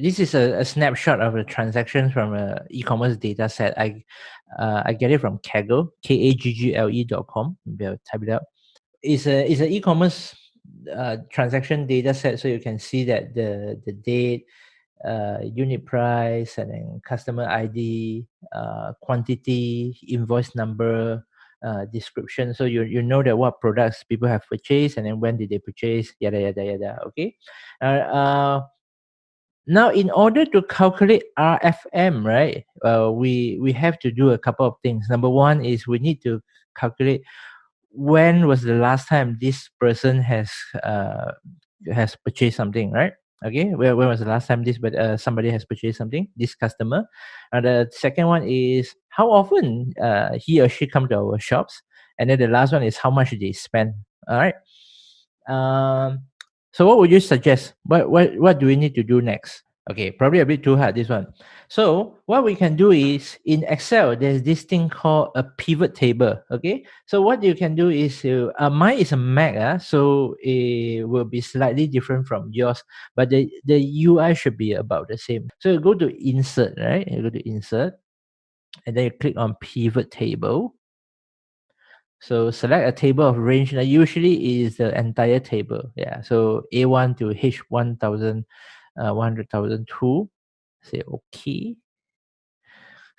this is a snapshot of a transaction from a e-commerce data set. I get it from Kaggle, kaggle.com. Maybe I'll type it out. It's an e-commerce transaction data set, so you can see that the date, unit price, and then customer ID, quantity, invoice number, description. So you know that what products people have purchased and then when did they purchase, yada yada yada. Okay. Now, in order to calculate RFM, right, we have to do a couple of things. Number one is we need to calculate when was the last time this person has purchased something, right? Okay, when was the last time this but somebody has purchased something, this customer. And the second one is how often he or she come to our shops, and then the last one is how much they spend. All right. um so what would you suggest? What do we need to do next? Okay, probably a bit too hard, this one. So what we can do is in Excel, there's this thing called a pivot table. Okay, so what you can do is mine is a Mac, so it will be slightly different from yours, but the UI should be about the same. So you go to insert, right? You go to insert, and then you click on pivot table. So select a table of range. Now usually is the entire table. Yeah. So A1 to H1000, 100,002. Say okay.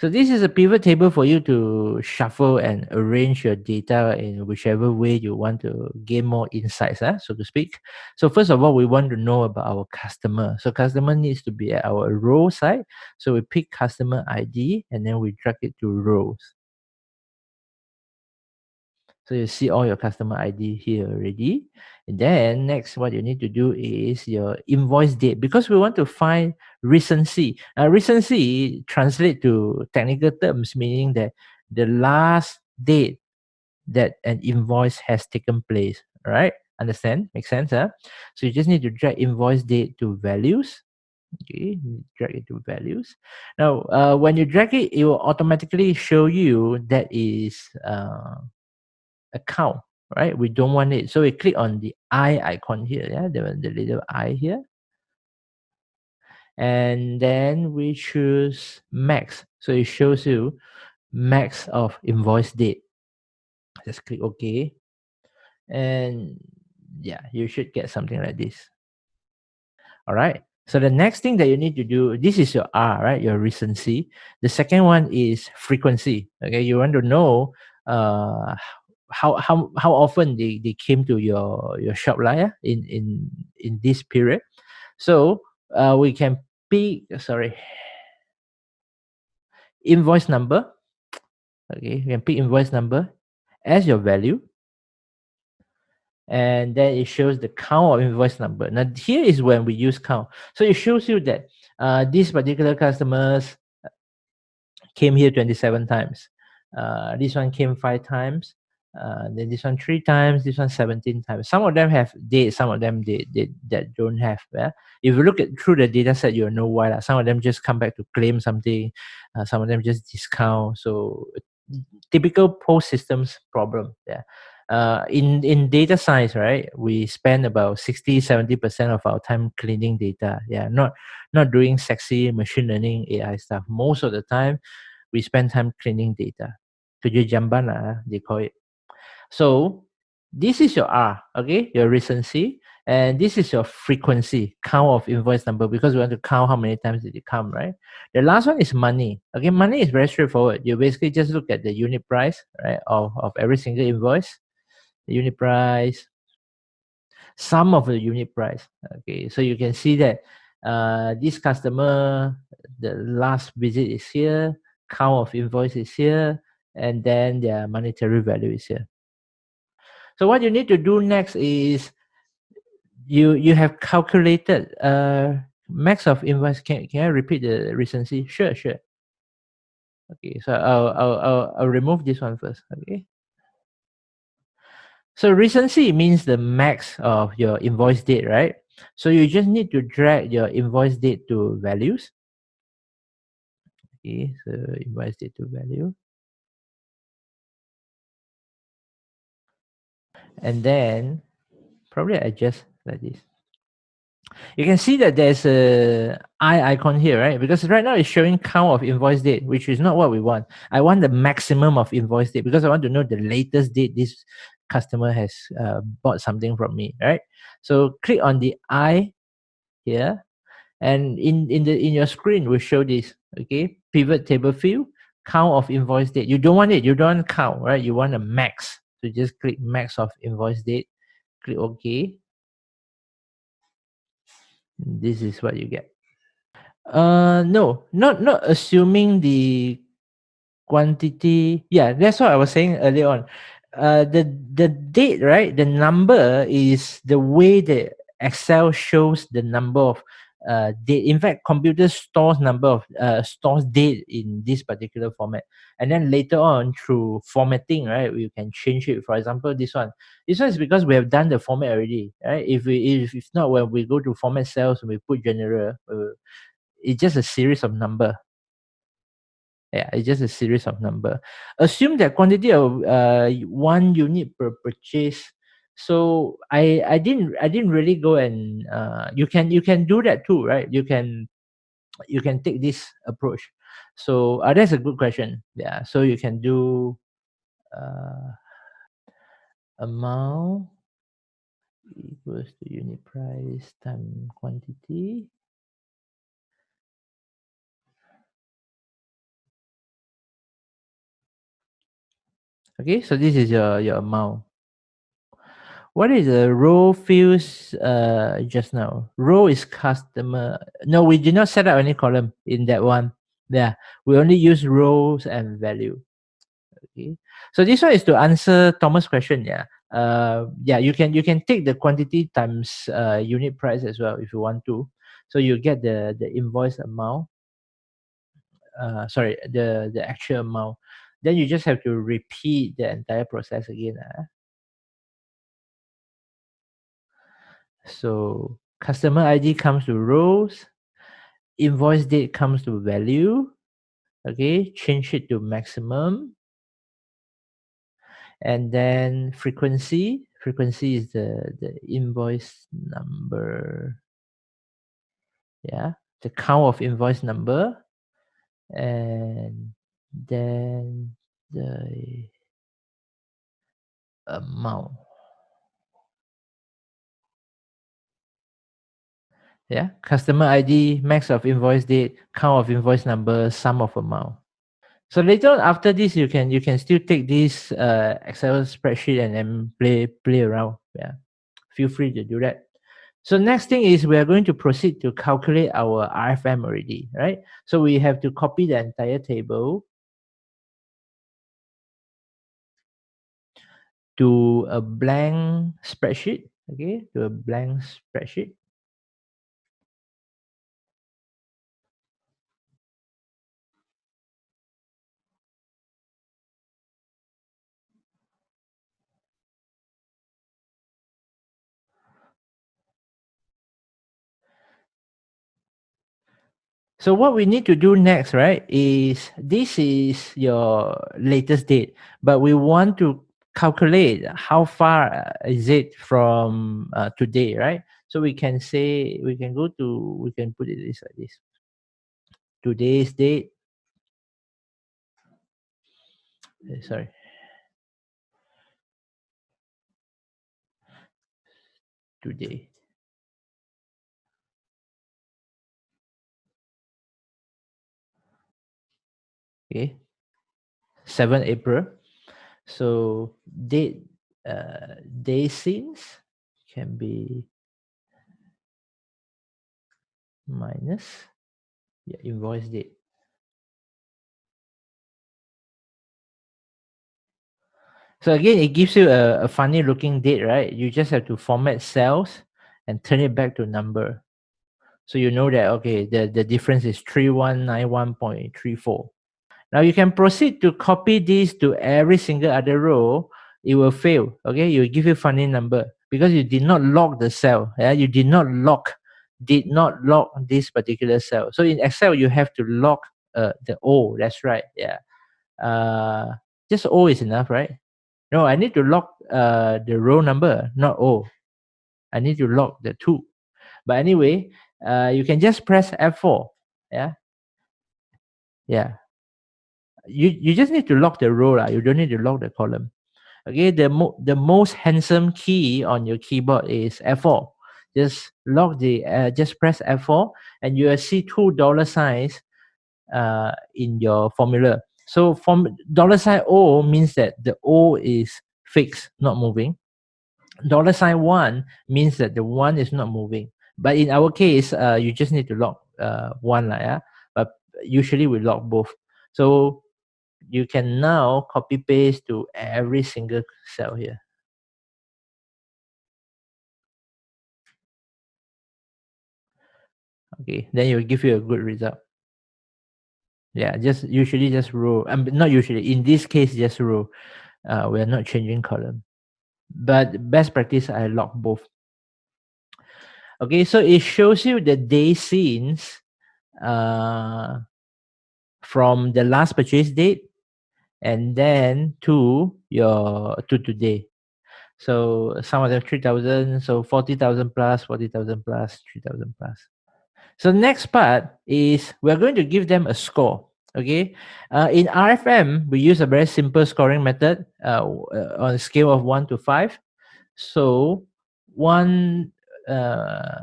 So this is a pivot table for you to shuffle and arrange your data in whichever way you want to gain more insights, so to speak. So first of all, we want to know about our customer. So customer needs to be at our row side. So we pick customer ID and then we drag it to rows. So you see all your customer ID here already. And then next, what you need to do is your invoice date, because we want to find recency. Recency translate to technical terms, meaning that the last date that an invoice has taken place. All right? Understand? Make sense? Huh? So you just need to drag invoice date to values. Okay, drag it to values. Now, when you drag it, it will automatically show you that is account, right? We don't want it. So we click on the eye icon here, yeah, the little eye here. And then we choose max. So it shows you max of invoice date. Just click OK. And yeah, you should get something like this. All right. So the next thing that you need to do, this is your R, right? Your recency. The second one is frequency. Okay, you want to know uh how often they came to your shop lah, yeah, in this period. So we can pick invoice number. Okay, you can pick invoice number as your value, and then it shows the count of invoice number. Now here is when we use count. So it shows you that these particular customers came here 27 times. This one came 5 times. Then this one 3 times. This one 17 times. Some of them have dates. Some of them they that don't have. Yeah? If you look at through the data set, you'll know why. Some of them just come back to claim something. Some of them just discount. So typical post systems problem. Yeah. In data science, right, we spend about 60-70% of our time cleaning data. Yeah, not doing sexy machine learning AI stuff. Most of the time we spend time cleaning data. Kerja jamban lah, they call it. So this is your R, okay, your recency, and this is your frequency, count of invoice number, because we want to count how many times did it come, right? The last one is money. Okay, money is very straightforward. You basically just look at the unit price, right, of every single invoice, the unit price, sum of the unit price. Okay, so you can see that this customer, the last visit is here, count of invoice is here, and then their monetary value is here. So what you need to do next is you have calculated max of invoice. Can I repeat the recency? Sure. Okay, so I'll remove this one first. Okay. So recency means the max of your invoice date, right? So you just need to drag your invoice date to values. Okay, so invoice date to value. And then probably adjust like this. You can see that there's a I icon here, right? Because right now it's showing count of invoice date, which is not what we want. I want the maximum of invoice date because I want to know the latest date this customer has bought something from me, right? So click on the I here, and in your screen will show this. Okay, pivot table field, count of invoice date. You don't want it. You don't want count, right? You want a max. So just click max of invoice date. Click OK. This is what you get. No, not assuming the quantity. Yeah, that's what I was saying earlier on. The date, right? The number is the way the Excel shows the number of date. In fact, computer stores number of stores date in this particular format, and then later on through formatting, right, we can change it. For example, this one. This one is because we have done the format already, right? If not, when we go to format cells, we put general. It's just a series of number. Yeah, it's just a series of number. Assume that quantity of 1 unit per purchase. So I didn't really go and you can do that too, right? You can take this approach. So that's a good question. Yeah. So you can do uh, amount equals to unit price times quantity. Okay, so this is your amount. What is the row fields just now? Row is customer. No, we did not set up any column in that one. Yeah, we only use rows and value. Okay. So this one is to answer Thomas' question. Yeah. Yeah, you can take the quantity times unit price as well if you want to. So you get the invoice amount. Sorry, the actual amount. Then you just have to repeat the entire process again. So customer ID comes to rows, invoice date comes to value. Okay, change it to maximum, and then frequency. Frequency is the invoice number. Yeah, the count of invoice number, and then the amount. Yeah, customer ID, max of invoice date, count of invoice number, sum of amount. So later on after this, you can still take this Excel spreadsheet and then play around. Yeah, feel free to do that. So next thing is we are going to proceed to calculate our RFM already, right? So we have to copy the entire table to a blank spreadsheet. Okay, to a blank spreadsheet. So what we need to do next, right, is this is your latest date, but we want to calculate how far is it from today, right? So we can say we can put it this like this. Today's date. Sorry, today. Okay, 7 April. So day since can be minus invoice date. So again, it gives you a funny looking date, right? You just have to format cells and turn it back to number. So you know that, okay, the difference is 3191.34. Now you can proceed to copy this to every single other row. It will fail. Okay, it will give you funny number because you did not lock the cell. Yeah, you did not lock this particular cell. So in Excel, you have to lock the O. That's right. Yeah. Just O is enough, right? No, I need to lock the row number, not O. I need to lock the two. But anyway, you can just press F4. Yeah, yeah. You just need to lock the row, lah. You don't need to lock the column. Okay, the most handsome key on your keyboard is F4. Just lock the just press F4, and you will see two dollar signs in your formula. So from dollar sign O means that the O is fixed, not moving. Dollar sign one means that the one is not moving. But in our case, you just need to lock one, yeah. But usually we lock both. So you can now copy paste to every single cell here. Okay, then it will give you a good result. Yeah, just usually just row. Not usually. In this case, just row. We are not changing column. But best practice, I lock both. Okay, so it shows you the day scenes uh, from the last purchase date and then to today. So some of them 3,000, so 40,000 plus, 40,000 plus, 3,000 plus. So next part is we're going to give them a score. Okay, in RFM we use a very simple scoring method on a scale of 1 to 5. So one, uh,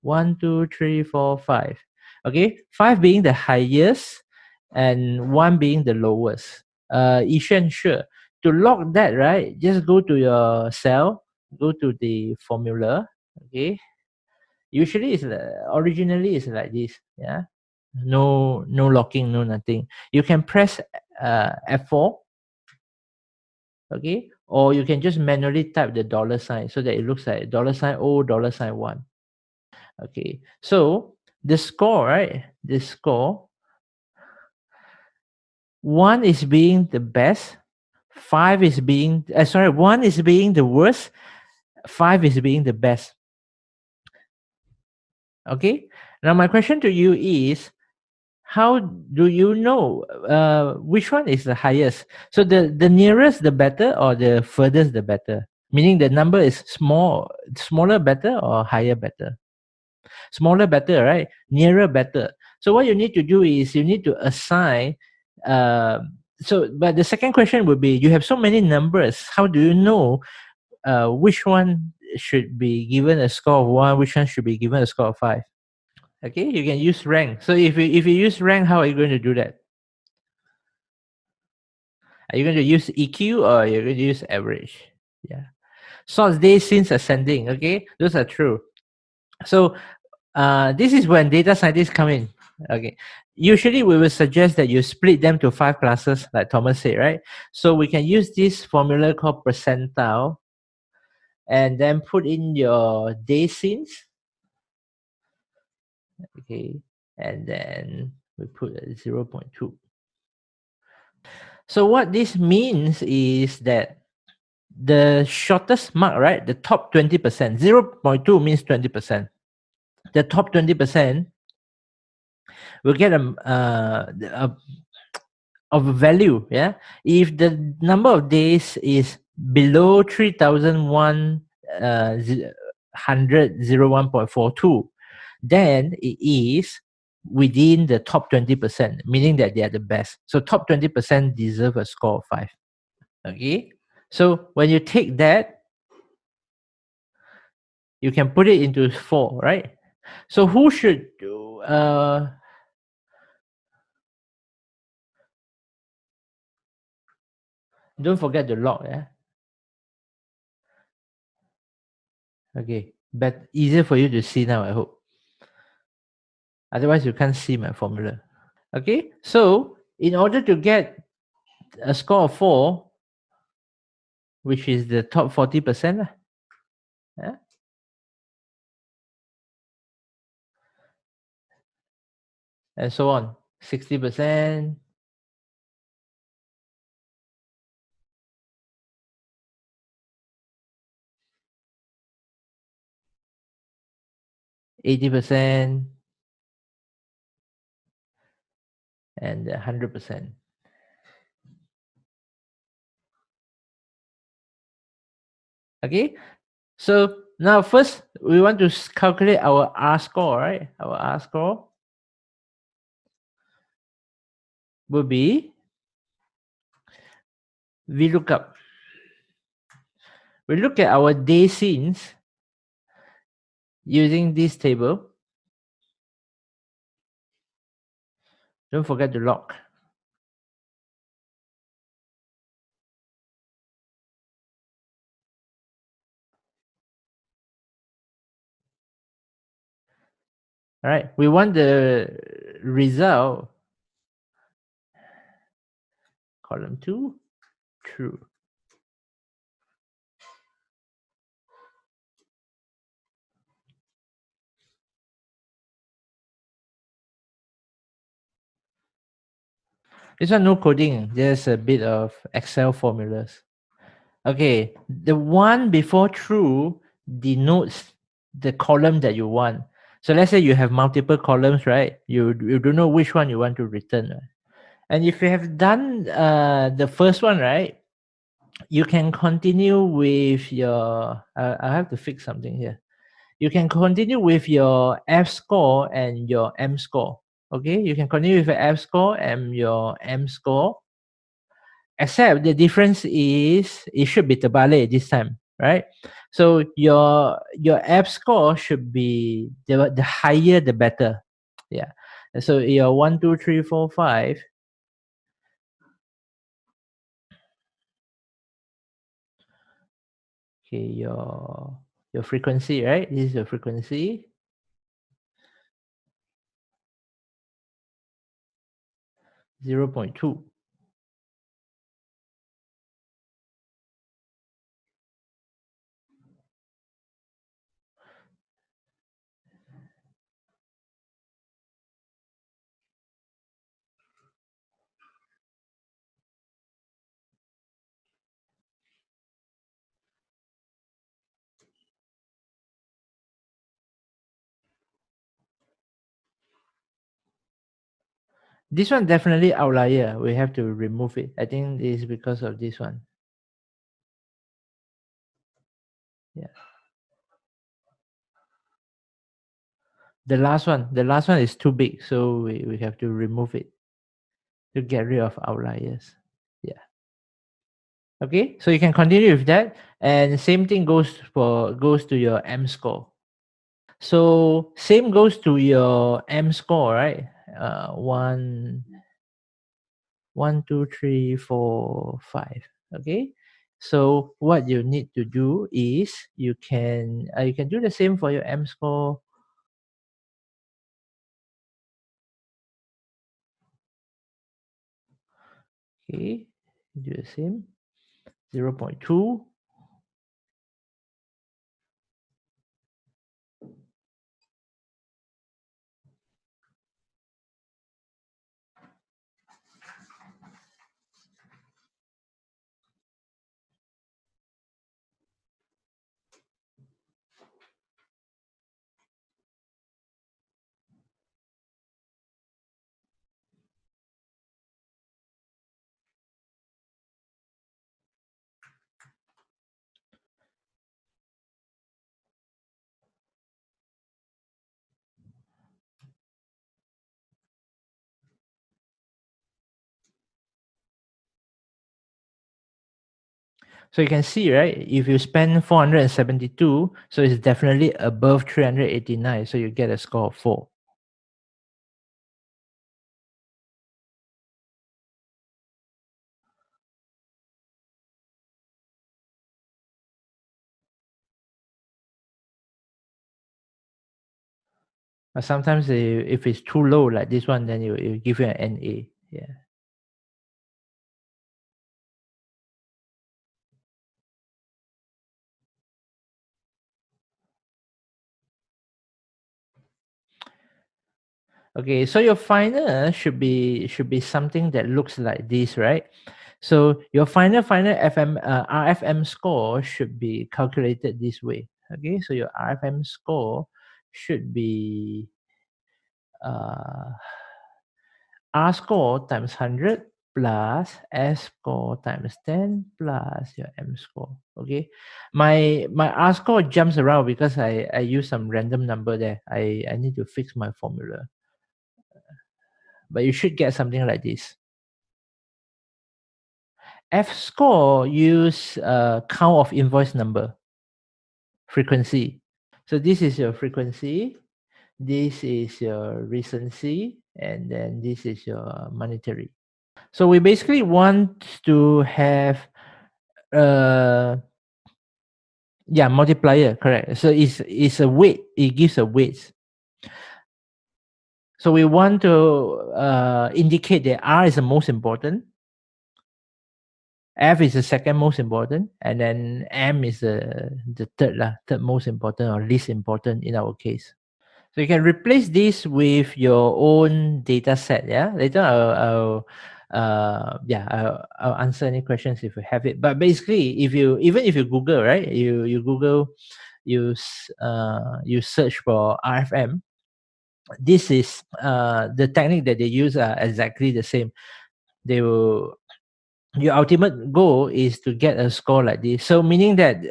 1, 2, 3, 4, 5. Okay, 5 being the highest and 1 being the lowest. Yishan, sure. To lock that, right, just go to your cell, go to the formula. Okay, usually it's originally it's like this. Yeah, no locking, no nothing. You can press F4. Okay, or you can just manually type the dollar sign so that it looks like dollar sign O, dollar sign 1. Okay, so the score, right? The score, 1 is being the best, 5 is being 1 is being the worst, 5 is being the best. Okay, now my question to you is, how do you know which one is the highest? So the nearest the better, or the furthest the better? Meaning the number is smaller better, or higher better? Smaller better, right? Nearer better. So what you need to do is you need to assign. Uh, but the second question would be: you have so many numbers. How do you know which one should be given a score of 1? Which one should be given a score of 5? Okay, you can use rank. So if you use rank, how are you going to do that? Are you going to use EQ, or you're going to use average? Yeah. Sort day since ascending. Okay, those are true. So this is when data scientists come in. Okay, usually we will suggest that you split them to 5 classes, like Thomas said, right? So we can use this formula called percentile, and then put in your day scenes. Okay, and then we put 0.2. So what this means is that the shortest mark, right, the top 20%, 0.2 means 20%. The top 20% will get of a value. Yeah, if the number of days is below 3001 100 01.42, then it is within the top 20%, meaning that they are the best. So top 20% deserve a score of 5. Okay, so when you take that, you can put it into 4, right? So who should don't forget the log, yeah. Okay, but easier for you to see now, I hope. Otherwise, you can't see my formula. Okay, so in order to get a score of 4, which is the top 40%, yeah, and so on, 60%, 80%, and 100%. Okay, so Now, first, we want to calculate our R score, right? Our R score will be VLOOKUP. We look at our day scenes using this table. Don't forget to lock. All right, we want the result, column 2, true. This one no coding, just a bit of Excel formulas. Okay, the one before true denotes the column that you want. So let's say you have multiple columns, right? You don't know which one you want to return. Right? And if you have done the first one, right, you can continue with your, I have to fix something here. You can continue with your F score and your M score. Okay, you can continue with your F score and your M score, except the difference is it should be terbalik this time, right? So your F score should be the higher the better. Yeah. So your 1, 2, 3, 4, 5. Okay, your frequency, right? This is your frequency. 0.2. This one definitely outlier. We have to remove it. I think it is because of this one. Yeah. The last one is too big, so we have to remove it to get rid of outliers. Yeah. Okay, so you can continue with that, and same thing goes to your M score. So same goes to your M score, right? One, 2, 3, 4, 5. Okay. So what you need to do is you can do the same for your M score. Okay, do the same. 0.2. So you can see, right? If you spend 472, so it's definitely above 389. So you get a score of 4. But sometimes if it's too low, like this one, then it give you an NA. Yeah. Okay, so your final should be something that looks like this, right? So your final FM RFM score should be calculated this way. Okay, so your RFM score should be uh, R score times 100 plus S score times 10 plus your M score. Okay, my R score jumps around because I use some random number there. I need to fix my formula, but you should get something like this. F score use count of invoice number, frequency. So this is your frequency, this is your recency, and then this is your monetary. So we basically want to have yeah, multiplier, correct. So it's a weight, it gives a weight. So we want to indicate that R is the most important, F is the second most important, and then M is the third most important or least important in our case. So you can replace this with your own data set. Yeah, later I'll answer any questions if you have it. But basically, if you Google, right, you Google, you search for RFM. This is the technique that they use are exactly the same. They will Your ultimate goal is to get a score like this. So meaning that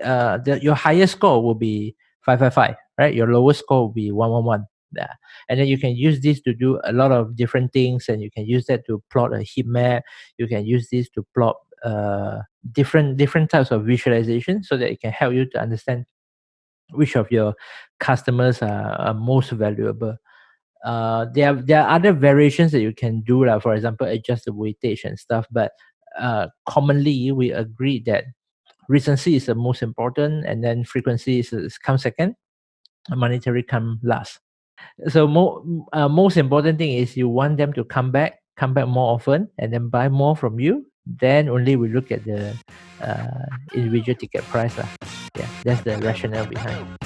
your highest score will be 555, right? Your lowest score will be 111. Yeah. And then you can use this to do a lot of different things, and you can use that to plot a heat map. You can use this to plot different types of visualization so that it can help you to understand which of your customers are most valuable. There are other variations that you can do, like for example, adjust the weightage and stuff. But commonly, we agree that recency is the most important, and then frequency comes second, and monetary come last. So most important thing is you want them to come back more often, and then buy more from you. Then only we look at the individual ticket price lah. Yeah, that's the rationale behind.